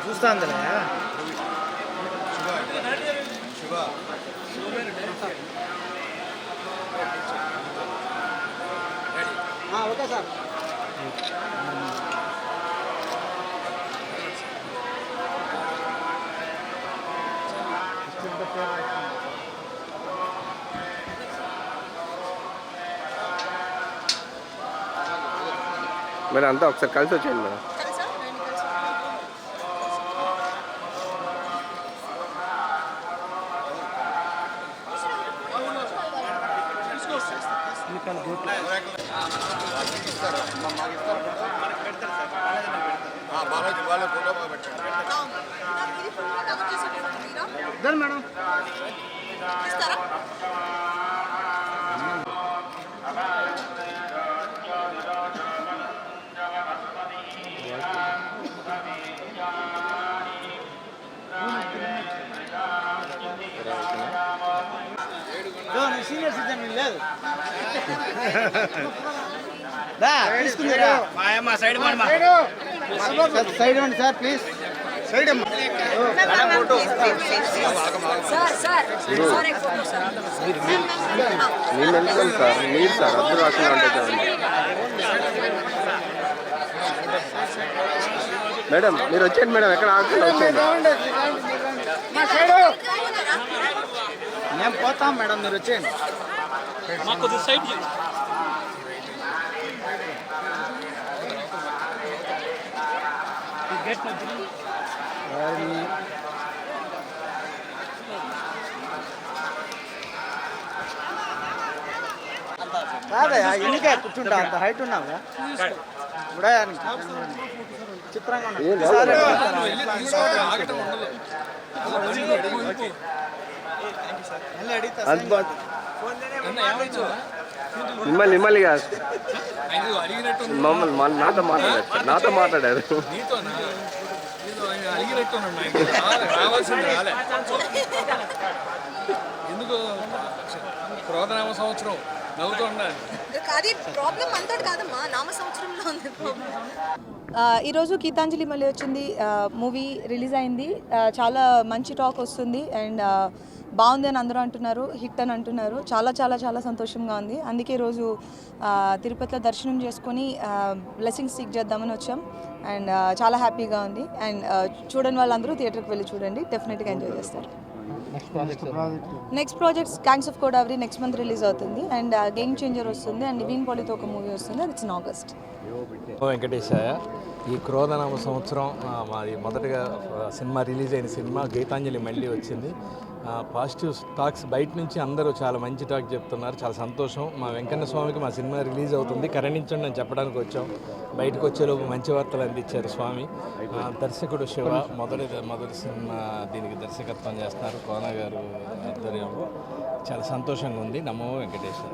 చూస్తాందిలే okay sir. Madam అంతా ఒకసారి కలిసి వచ్చేయండి మేడం. మేడం సీనియర్ సిటిజన్ లేదు తీసుకుందిరా సైడ్ ఇవ్వండి సార్ ప్లీజ్. సైడ్ అమ్మా నేను అనుకోండి సార్, మీరు సార్ అర్థం రాకుండా అంటే మేడం మీరు వచ్చేయండి మేడం, ఎక్కడ ఆగకుండా వచ్చేయండి. మేము పోతాం మేడం, మీరు వచ్చేయండి. కాదయా ఎన్నికే కూర్చుంటా, అంత హైట్ ఉన్నావుగా చిత్రంగా మిమ్మల్ని కాదు మమ్మల్ని నాతో మాట్లాడారు. ఎందుకు క్రోధనామ సంవత్సరం నవ్వుతూ ఉండాలి. ఈరోజు గీతాంజలి మళ్ళీ వచ్చింది, మూవీ రిలీజ్ అయింది. చాలా మంచి టాక్ వస్తుంది అండ్ బాగుంది అని అందరూ అంటున్నారు, హిట్ అని అంటున్నారు. చాలా చాలా చాలా సంతోషంగా ఉంది. అందుకే ఈరోజు తిరుపతిలో దర్శనం చేసుకొని బ్లెస్సింగ్స్ సీక్ చేద్దామని వచ్చాం అండ్ చాలా హ్యాపీగా ఉంది. అండ్ చూడని వాళ్ళందరూ థియేటర్కి వెళ్ళి చూడండి, డెఫినెట్గా ఎంజాయ్ చేస్తారు. Next projects gangs of Godavari next month release అవుతుంది అండ్ గేమ్ చేంజర్ వస్తుంది అండ్ నివీన్ పాలితో ఒక మూవీ వస్తుంది, అది ఇట్స్ ఇన్ ఆగస్ట్. వెంకటేశయ్య, ఈ క్రోధనామ సంవత్సరం మాది మొదటగా సినిమా రిలీజ్ అయిన సినిమా గీతాంజలి మళ్ళీ వచ్చింది. పాజిటివ్ టాక్స్ బయట నుంచి అందరూ చాలా మంచి టాక్ చెప్తున్నారు, చాలా సంతోషం. మా వెంకన్న స్వామికి మా సినిమా రిలీజ్ అవుతుంది, కరణించండి అని చెప్పడానికి వచ్చాం. బయటకు వచ్చేలోపు మంచి వార్తలు అందించారు స్వామి. దర్శకుడు శివ మొదటి సినిమా దీనికి దర్శకత్వం చేస్తున్నారు కోన గారు ఆధ్వర్యంలో. చాలా సంతోషంగా ఉంది. నమో వెంకటేశ్వర.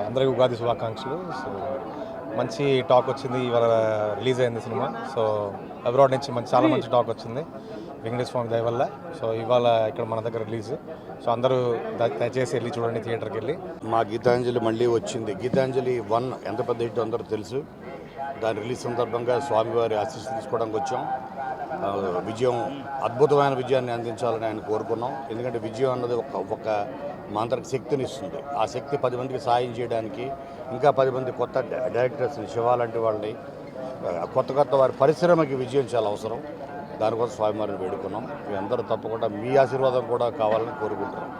అందరికీ ఉగాది శుభాకాంక్షలు. సో మంచి టాక్ వచ్చింది, ఇవాళ రిలీజ్ అయింది సినిమా. సో అబ్రాడ్ నుంచి చాలా మంచి టాక్ వచ్చింది వెంకటేశ్వర స్వామి దయ వల్ల. సో ఇవాళ ఇక్కడ మన దగ్గర రిలీజ్. సో అందరూ దయచేసి వెళ్ళి చూడండి థియేటర్కి వెళ్ళి. మా గీతాంజలి మళ్ళీ వచ్చింది. గీతాంజలి 1 ఎంత పెద్ద హిట్ అందరూ తెలుసు. దాని రిలీజ్ సందర్భంగా స్వామివారి ఆశీస్సు తీసుకోవడానికి వచ్చాం. అద్భుతమైన విజయాన్ని అందించాలని ఆయన కోరుకున్నాం. ఎందుకంటే విజయం అన్నది ఒక మాంత్రిక శక్తిని ఇస్తుంది. ఆ శక్తి 10 మందికి సాయం చేయడానికి, ఇంకా 10 మంది కొత్త డైరెక్టర్స్ని, శివ లాంటి వాళ్ళని, కొత్త వారి పరిశ్రమకి విజయం చాలా అవసరం. దానికోసం స్వామివారిని వేడుకున్నాం. మీ అందరూ తప్పకుండా మీ ఆశీర్వాదం కూడా కావాలని కోరుకుంటున్నాం.